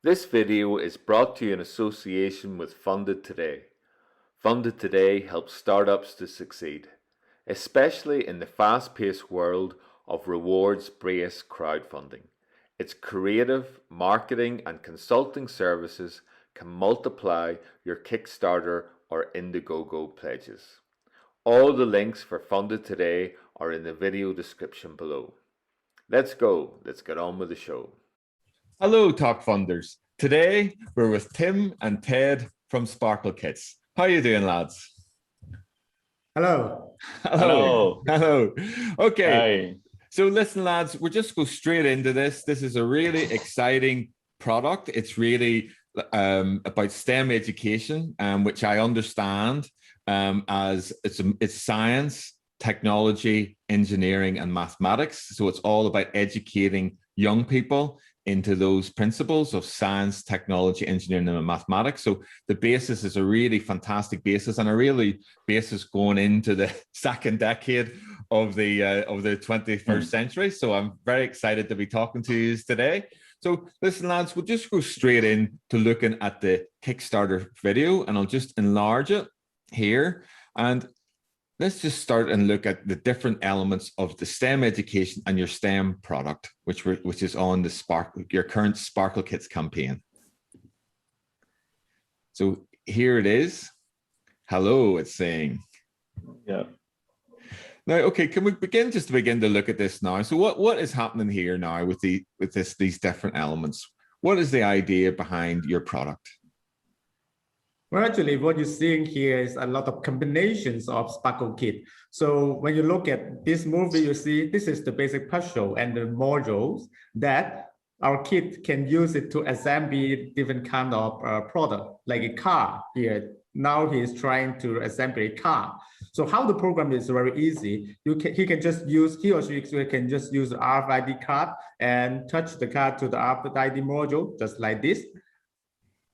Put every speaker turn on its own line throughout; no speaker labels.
This video is brought to you in association with Funded Today. Funded Today helps startups to succeed, especially in the fast-paced world of rewards-based crowdfunding. Its creative, marketing and consulting services can multiply your Kickstarter or Indiegogo pledges. All the links for Funded Today are in the video description below. Let's get on with the show.
Hello, Talk Funders. Today, we're with Tim and Ted from SparkleKits. How are you doing, lads?
Hello.
Hello. Hello. Okay.
Hi.
So listen, lads, we'll just go straight into this. This is a really exciting product. It's really about STEM education, which I understand as it's science, technology, engineering, and mathematics. So it's all about educating young people into those principles of science, technology, engineering, and mathematics. So the basis is a really fantastic basis, and a really basis going into the second decade of the 21st century. So I'm very excited to be talking to you today. So listen, lads, we'll just go straight in to looking at the Kickstarter video, and I'll just enlarge it here. And let's just start and look at the different elements of the STEM education and your STEM product, which is on the your current SparkleKits campaign. So here it is. Hello, it's saying.
Yeah.
Now, okay, can we begin to look at this now? So what is happening here now with these different elements? What is the idea behind your product?
Well, actually, what you're seeing here is a lot of combinations of SparkleKit. So when you look at this movie, you see this is the basic puzzle and the modules that our kid can use it to assemble different kind of product, like a car here. Now he is trying to assemble a car. So how the program is very easy. He or she can just use the RFID card and touch the card to the RFID module, just like this.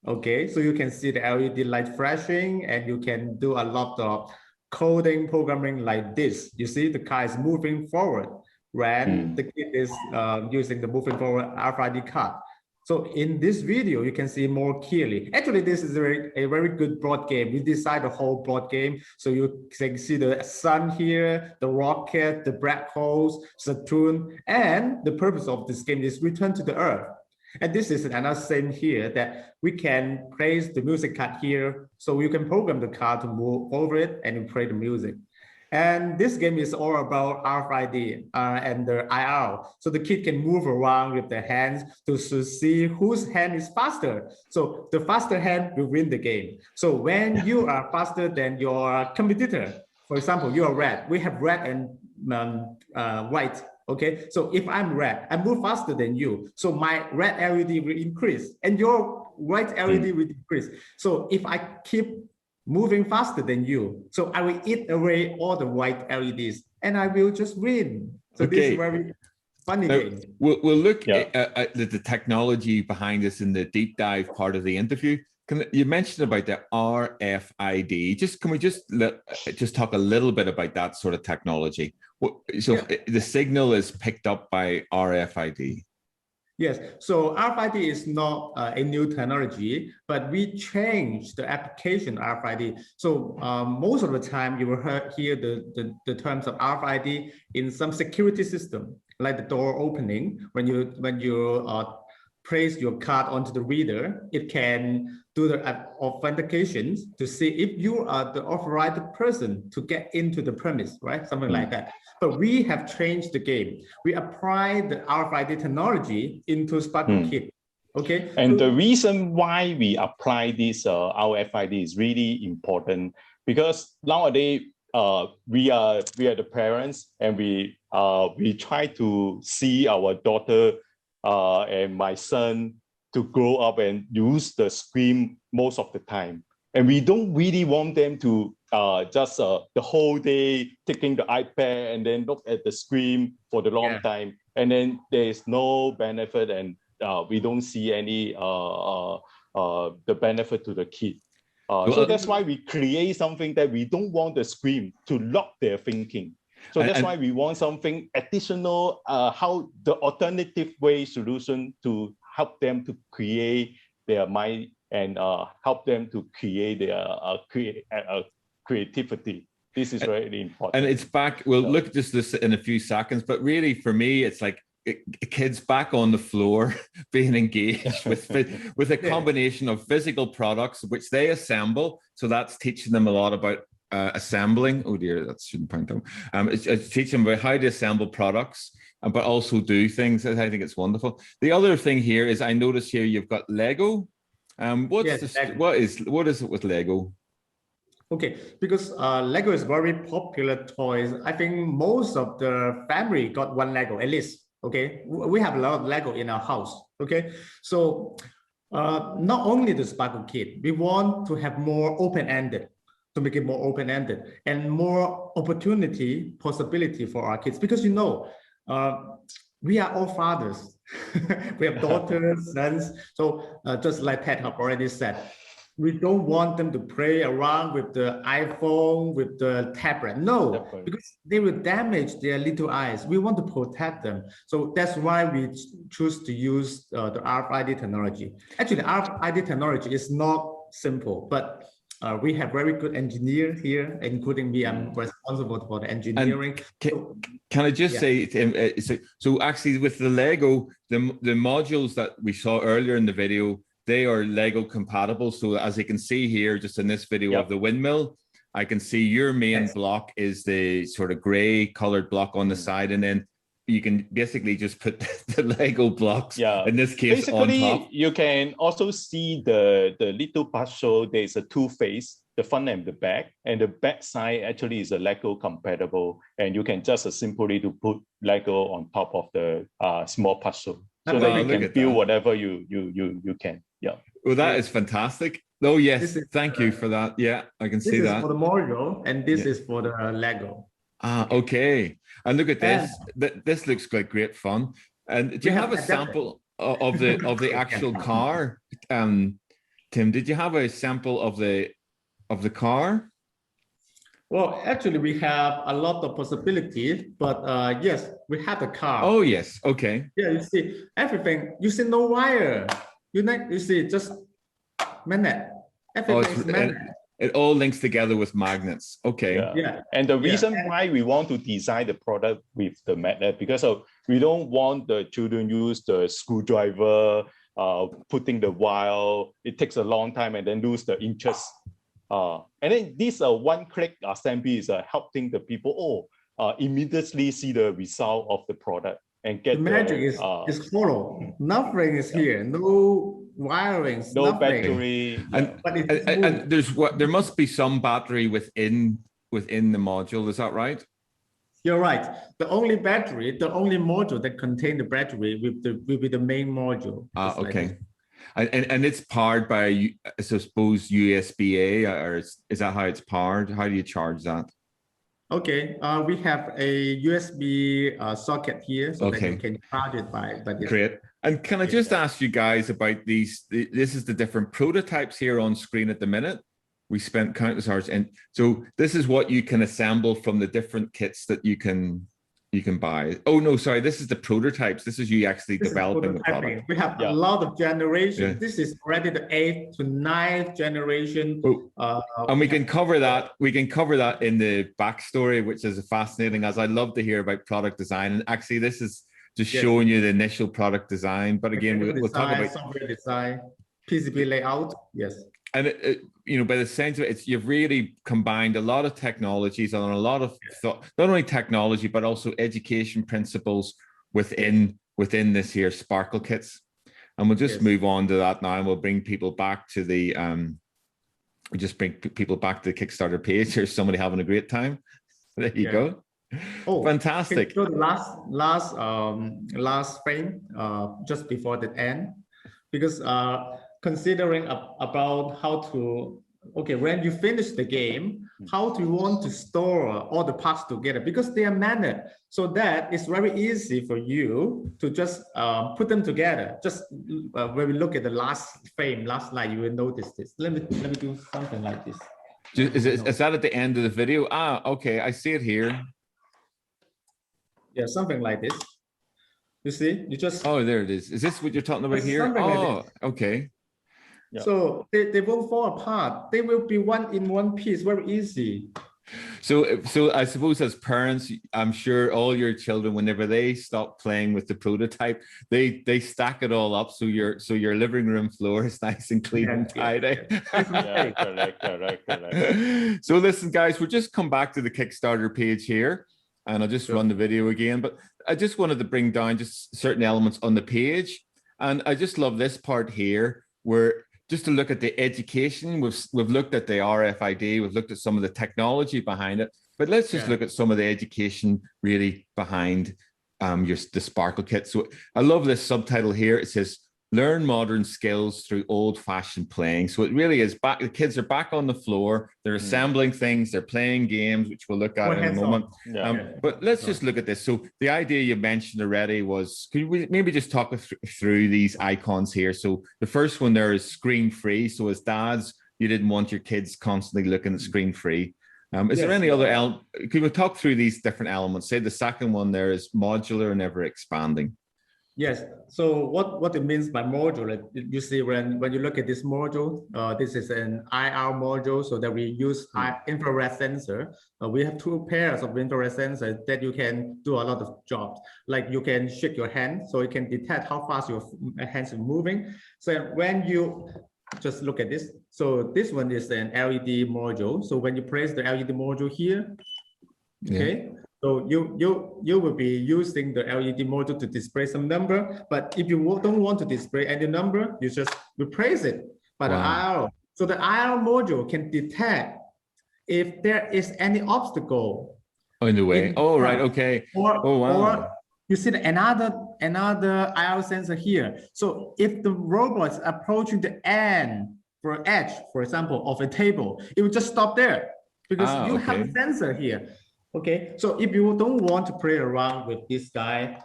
Okay, so you can see the LED light flashing, and you can do a lot of coding programming like this. You see the car is moving forward when the kid is using the moving forward RFID card. So in this video, you can see more clearly. Actually, this is a very good board game. We designed the whole board game. So you can see the sun here, the rocket, the black holes, Saturn, and the purpose of this game is return to the Earth. And this is another thing here that we can place the music card here. So you can program the card to move over it and play the music. And this game is all about RFID and the IR. So the kid can move around with their hands to see whose hand is faster. So the faster hand will win the game. So when you are faster than your competitor, for example, you are red. We have red and white. Okay, so if I'm red, I move faster than you. So my red LED will increase and your white LED will decrease. So if I keep moving faster than you, so I will eat away all the white LEDs and I will just win. So this is a very funny game.
We'll look at the technology behind this in the deep dive part of the interview. You mentioned about the RFID. Can we just talk a little bit about that sort of technology? So the signal is picked up by RFID.
Yes, so RFID is not a new technology, but we changed the application RFID. So most of the time you will hear the terms of RFID in some security system, like the door opening. When you place your card onto the reader, it can do the authentications to see if you are the authorized person to get into the premise, right? Something like that. But we have changed the game. We applied the RFID technology into SparkleKit. Okay.
And the reason why we apply this RFID is really important because nowadays we are the parents, and we try to see our daughter and my son to grow up and use the screen most of the time. And we don't really want them to just the whole day taking the iPad and then look at the screen for the long time. And then there's no benefit, and we don't see any the benefit to the kid. So that's why we create something that we don't want the screen to lock their thinking. So that's why we want something additional, how the alternative way solution to help them to create their mind and help them to create their creativity. This is really important.
And it's back, we'll look at this in a few seconds, but really for me, it's like kids back on the floor being engaged with a combination of physical products, which they assemble. So that's teaching them a lot about assembling. Oh dear, that shouldn't point out. It's teaching them about how to assemble products, but also do things. I think it's wonderful. The other thing here is I notice here you've got Lego. What is it with Lego?
Okay, because Lego is very popular toys. I think most of the family got one Lego at least. Okay, we have a lot of Lego in our house. Okay, so not only the Sparkle Kit, we want to have more open-ended, to make it more open-ended and more opportunity, possibility for our kids. Because we are all fathers. We have daughters, sons. So just like Pat have already said, we don't want them to play around with the iPhone, with the tablet. No, because they will damage their little eyes. We want to protect them. So that's why we choose to use the RFID technology. Actually, RFID technology is not simple, but we have very good engineers here, including me. I'm responsible for the engineering.
Can I just say, so actually with the Lego, the modules that we saw earlier in the video, they are Lego compatible. So as you can see here, just in this video of the windmill, I can see your main block is the sort of gray colored block on the side. And then you can basically just put the Lego blocks, in this case, basically, on top.
You can also see the little puzzle. There's a two-face, the front and the back. And the back side actually is a Lego compatible. And you can just simply to put Lego on top of the small puzzle. So that you can build whatever you can. Yeah.
Well, that is fantastic. Oh, yes. Thank you for that. Yeah, I can see that.
This is for the module, and this is for the Lego.
Ah, okay. And look at this. This looks like great fun. And do you have a sample of the actual car? Tim, did you have a sample of the car?
Well, actually, we have a lot of possibilities, but yes, we have a car.
Oh, yes. Okay.
Yeah, you see everything. You see no wire. You see just magnet. Everything is magnet.
It all links together with magnets. Okay.
Yeah.
And the reason why we want to design the product with the magnet, because we don't want the children use the screwdriver, putting the wire. It takes a long time and then lose the interest. And then this one-click assembly is helping the people immediately see the result of the product and get
the magic is follow. Nothing is here. No wiring.
No battery.
And there must be some battery within the module. Is that right?
You're right. The only module that contains the battery will be the main module.
Okay. And it's powered by, I suppose, USB-A, or is that how it's powered? How do you charge that?
Okay, we have a USB socket here, so that you can charge it by this.
Great. And can I just ask you guys about these? This is the different prototypes here on screen at the minute. We spent countless hours, and so this is what you can assemble from the different kits that you can buy. Oh no, sorry, this is the prototypes. This is you actually developing the product.
We have a lot of generations. Yeah. This is already the 8th to 9th generation.
And we can cover that. We can cover that in the backstory, which is fascinating, as I love to hear about product design. And actually, this is just showing you the initial product design. But again, we'll talk about
software design, PCB layout. Yes.
And by the sense of it, you've really combined a lot of technologies and a lot of thought, not only technology, but also education principles within this here SparkleKits. And we'll just move on to that now, and we'll bring people back to the Kickstarter page. There's somebody having a great time. There you go. Oh, fantastic.
So the last frame just before the end, because considering about how to, when you finish the game, how do you want to store all the parts together? Because they are magnet, so that it's very easy for you to just put them together. Just when we look at the last frame, last slide, you will notice this. Let me do something like this.
Is that at the end of the video? Ah, okay, I see it here.
Yeah, something like this. You see, you just.
Oh, there it is. Is this what you're talking about here?
Like
okay.
Yeah.
So they won't fall apart. They will be one in one piece, very easy.
So I suppose as parents, I'm sure all your children, whenever they stop playing with the prototype, they stack it all up so your living room floor is nice and clean and tidy.
Yeah, correct.
So listen, guys, we'll just come back to the Kickstarter page here, and I'll just run the video again. But I just wanted to bring down just certain elements on the page, and I just love this part here where, just to look at the education, we've looked at the RFID, we've looked at some of the technology behind it, but let's just look at some of the education really behind the SparkleKit. So I love this subtitle here. It says, "Learn modern skills through old-fashioned playing." So it really is back. The kids are back on the floor. They're assembling things. They're playing games, which we'll look at in a moment. But let's just look at this. So the idea you mentioned already was, could you maybe just talk us through these icons here? So the first one there is screen free. So as dads, you didn't want your kids constantly looking at screen free. Is there any other element? Could we talk through these different elements? Say the second one there is modular and ever expanding.
Yes. So what it means by modular, you see when you look at this module, this is an IR module, so that we use infrared sensor. We have two pairs of infrared sensors that you can do a lot of jobs. Like you can shake your hand, so it can detect how fast your hands are moving. So when you just look at this, so this one is an LED module. So when you place the LED module here, okay. So you will be using the LED module to display some number, but if you don't want to display any number, you just replace it by the IR. So the IR module can detect if there is any obstacle
in the way. Right, okay.
Or you see another IR sensor here. So if the robot is approaching the end for edge, for example, of a table, it will just stop there because you have a sensor here. Okay, so if you don't want to play around with this guy,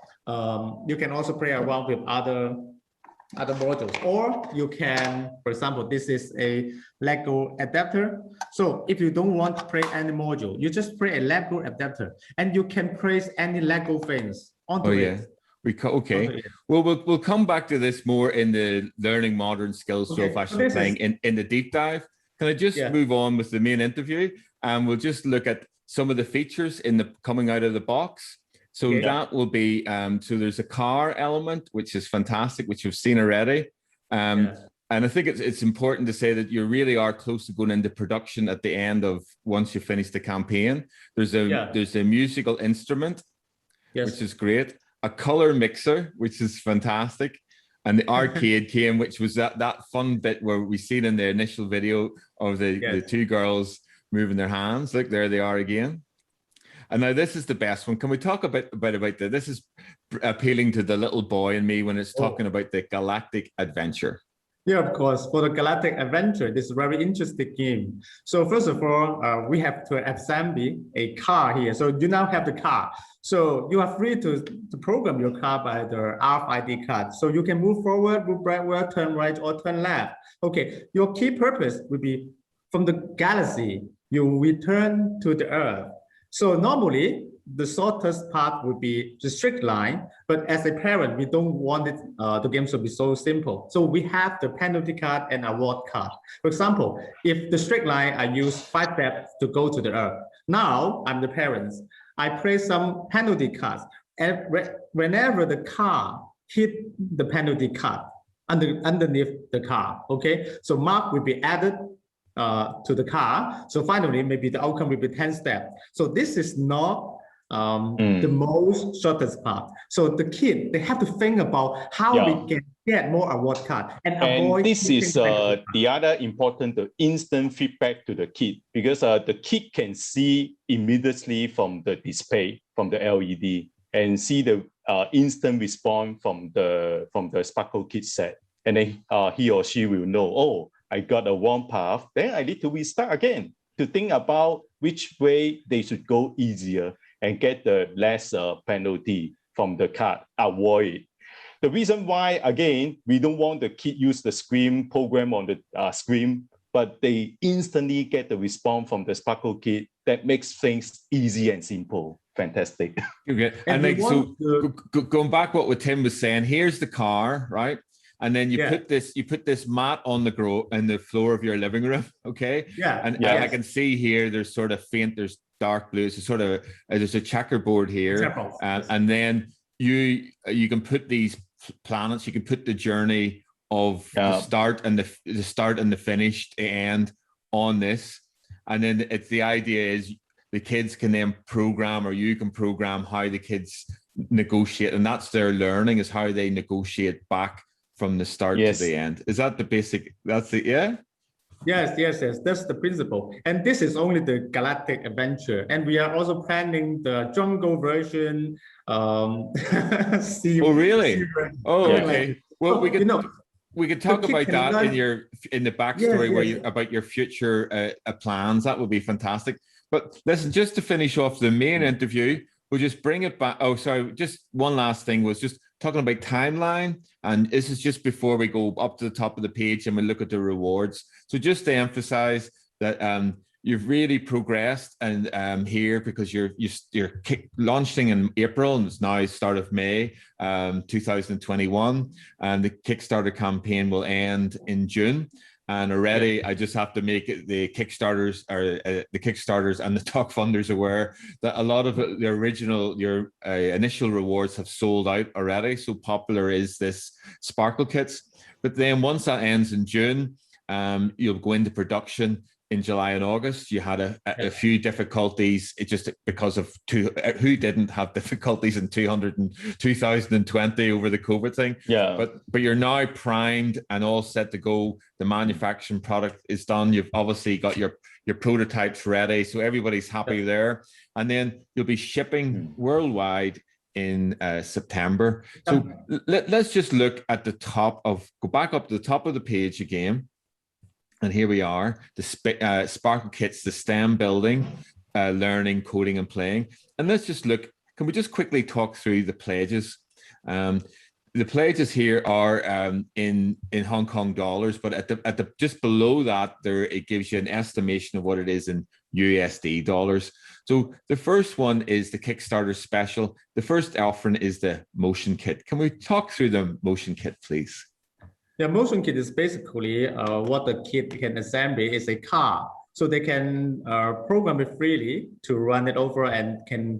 you can also play around with other modules, or you can, for example, this is a Lego adapter. So if you don't want to play any module, you just play a Lego adapter, and you can place any Lego things onto it.
Well, we'll come back to this more in the learning modern skills through old-fashioned playing in the deep dive. Can I just move on with the main interview, and we'll just look at some of the features in the coming out of the box. So that will be, so there's a car element, which is fantastic, which you've seen already. And I think it's important to say that you really are close to going into production at the end of, once you finish the campaign. There's a musical instrument, which is great. A color mixer, which is fantastic. And the arcade game, which was that fun bit where we seen in the initial video of the two girls moving their hands. Look, there they are again. And now this is the best one. Can we talk a bit about that? This is appealing to the little boy in me when it's talking about the galactic adventure.
Yeah, of course. For the galactic adventure, this is a very interesting game. So first of all, we have to assemble a car here. So you now have the car. So you are free to program your car by the RFID card. So you can move forward, move backward, turn right, or turn left. Okay, your key purpose will be from the galaxy, you return to the Earth. So normally, the shortest path would be the straight line, but as a parent, we don't want it, the game to be so simple. So we have the penalty card and award card. For example, if the straight line, I use 5 steps to go to the Earth. Now, I'm the parents. I place some penalty cards, and whenever the car hit the penalty card underneath the car, okay? So mark will be added to the car. So finally, maybe the outcome will be 10 steps. So this is not the most shortest path. So the kid, they have to think about how we can get more award card and avoid.
This is the other important, the instant feedback to the kid, because the kid can see immediately from the display, from the LED, and see the instant response from the SparkleKit set. And then he or she will know, oh, I got a wrong path, then I need to restart again to think about which way they should go easier and get the less penalty from the card, avoid it. The reason why, again, we don't want the kid use the screen program on the screen, but they instantly get the response from the SparkleKit that makes things easy and simple. Fantastic.
Okay. And like, so going back what Tim was saying, here's the car, right? and then you put this mat on the floor of your living room, okay?
Yeah.
And I can see here there's sort of faint, there's dark blue, so sort of there's a checkerboard here, and then you can put these planets, you can put the journey of the start and the finish, the end on this, and then the idea is the kids can then program, or you can program how the kids negotiate, and that's their learning, is how they negotiate back from the start to the end. Is that the basic? That's the
Yes. That's the principle. And this is only the galactic adventure. And we are also planning the jungle version.
Oh, really? Oh, okay. Well, we could talk about that in the backstory where you about your future plans. That would be fantastic. But listen, just to finish off the main interview, we'll just bring it back. Oh, sorry. Just one last thing was just talking about timeline. And this is just before we go up to the top of the page and we look at the rewards. So just to emphasize that you've really progressed and here, because you're launching in April, and it's now start of May 2021, and the Kickstarter campaign will end in June. And already, I just have to make the Kickstarters and the talk funders aware that a lot of your initial rewards have sold out already. So popular is this SparkleKits. But then once that ends in June, you'll go into production in July and August. You had a few difficulties, just because of who didn't have difficulties in 2020 over the COVID thing.
Yeah.
But you're now primed and all set to go. The manufacturing product is done. You've obviously got your prototypes ready, so everybody's happy there. And then you'll be shipping worldwide in September. So let's just look at go back up to the top of the page again. And here we are, the SparkleKits, the STEM building, learning, coding, and playing. And let's just look, can we just quickly talk through the pledges? The pledges here are in Hong Kong dollars, but at the just below that, it gives you an estimation of what it is in USD dollars. So the first one is the Kickstarter special. The first offering is the motion kit. Can we talk through the motion kit, please?
The motion kit is basically what the kid can assemble is a car. So they can program it freely to run it over and can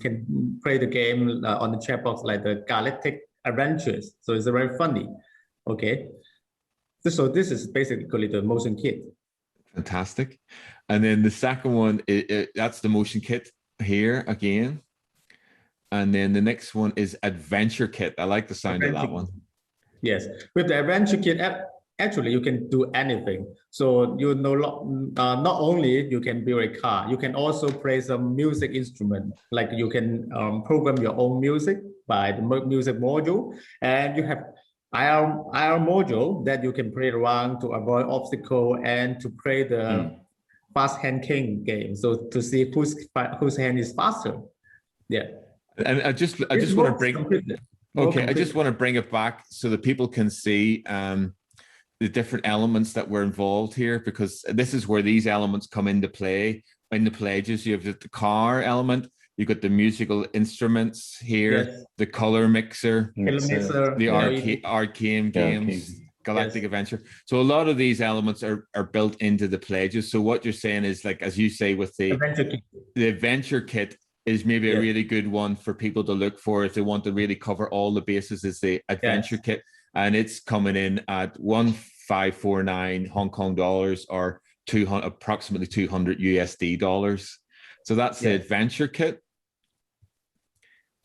play the game on the chat box, like the Galactic Adventures. So it's very funny. Okay. So this is basically the motion kit.
Fantastic. And then the second one, that's the motion kit here again. And then the next one is Adventure Kit. I like the sound of that one.
Yes, with the Adventure Kit, actually you can do anything. So you not only you can build a car, you can also play some music instrument. Like you can program your own music by the music module, and you have IR module that you can play around to avoid obstacle and to play the fast hand king game. So to see whose hand is faster. Yeah.
And I just want to bring. Okay, I just want to bring it back so that people can see the different elements that were involved here, because this is where these elements come into play in the pledges. You have the car element, you've got the musical instruments here, the color mixer, the arcade games, Galactic Adventure. So a lot of these elements are built into the pledges. So what you're saying is, like, as you say, with the Adventure Kit, is maybe a really good one for people to look for if they want to really cover all the bases, is the Adventure Kit. And it's coming in at 1,549 Hong Kong dollars, or approximately 200 USD dollars. So that's the Adventure Kit.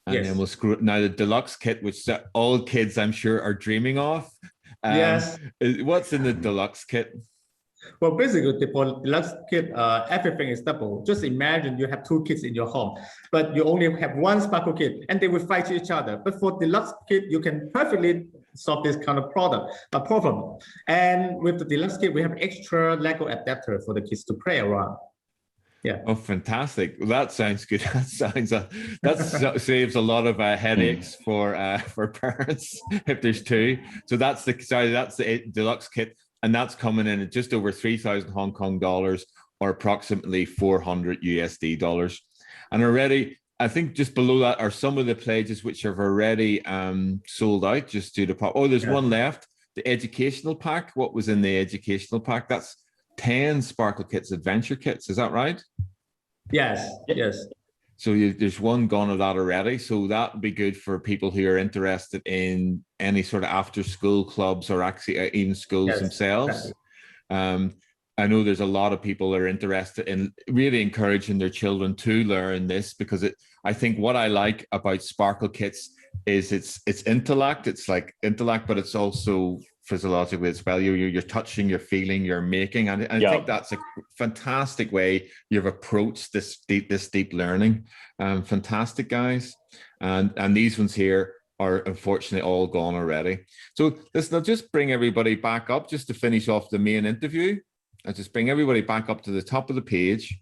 And then we'll screw now the Deluxe Kit, which all kids I'm sure are dreaming of. What's in the Deluxe Kit?
Well, basically, for Deluxe Kit, everything is double. Just imagine you have two kids in your home, but you only have one Sparkle Kit, and they will fight each other. But for Deluxe Kit, you can perfectly solve this kind of problem. And with the Deluxe Kit, we have extra Lego adapter for the kids to play around. Yeah.
Oh, fantastic! Well, that sounds good. That saves a lot of headaches for parents if there's two. So that's the Deluxe Kit. And that's coming in at just over 3,000 Hong Kong dollars, or approximately 400 USD dollars. And already, I think just below that are some of the pledges which have already sold out just due to there's one left. the educational pack, what was in the educational pack, that's 10 SparkleKits adventure kits. Is that right?
Yes, yes.
So there's one gone of that already. So that would be good for people who are interested in any sort of after school clubs or actually even schools themselves. Exactly. I know there's a lot of people that are interested in really encouraging their children to learn this, because I think what I like about SparkleKits is it's intellect. It's like intellect, but it's also physiologically as well. You're touching, you're feeling, you're making, and I think that's a fantastic way you've approached this deep learning. Fantastic, guys, and these ones here are unfortunately all gone already. So listen, I'll just bring everybody back up just to finish off the main interview. I'll just bring everybody back up to the top of the page.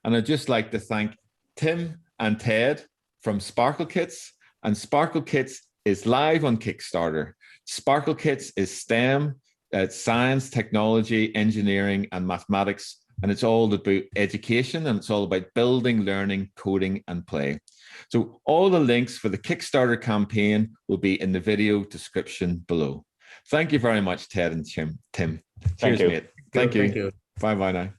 And I'd just like to thank Tim and Ted from SparkleKits. And SparkleKits is live on Kickstarter. SparkleKits is STEM, science, technology, engineering, and mathematics. And it's all about education, and it's all about building, learning, coding, and play. So all the links for the Kickstarter campaign will be in the video description below. Thank you very much, Ted and Tim. Cheers, mate. Thank you. Bye-bye now.